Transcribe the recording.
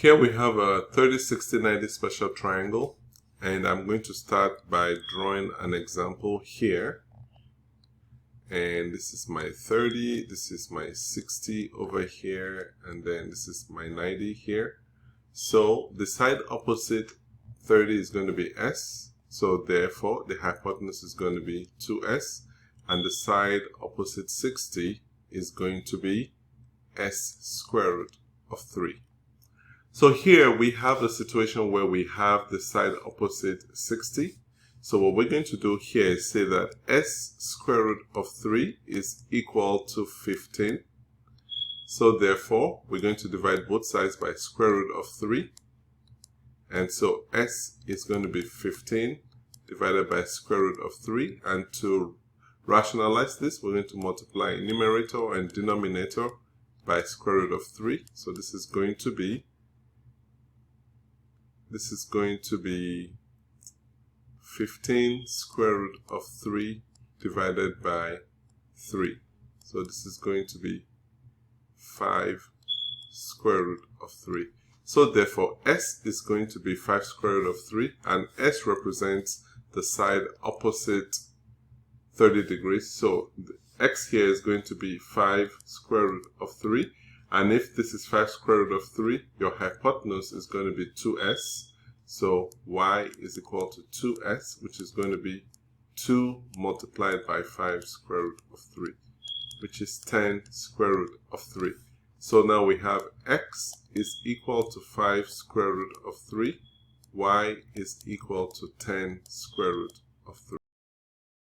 Here we have a 30, 60, 90 special triangle, and I'm going to start by drawing an example here. And this is my 30, this is my 60 over here, and then this is my 90 here. So the side opposite 30 is going to be s, so therefore the hypotenuse is going to be 2s, and the side opposite 60 is going to be s square root of 3. So here we have the situation where we have the side opposite 60. So what we're going to do here is say that s square root of 3 is equal to 15. So therefore, we're going to divide both sides by square root of 3. And so s is going to be 15 divided by square root of 3. And to rationalize this, we're going to multiply numerator and denominator by square root of 3. So this is going to be 15 square root of 3 divided by 3. So this is going to be 5 square root of 3. So therefore s is going to be 5 square root of 3, and s represents the side opposite 30 degrees. So the x here is going to be 5 square root of 3. And if this is 5 square root of 3, your hypotenuse is going to be 2s. So y is equal to 2s, which is going to be 2 multiplied by 5 square root of 3, which is 10 square root of 3. So now we have x is equal to 5 square root of 3, y is equal to 10 square root of 3.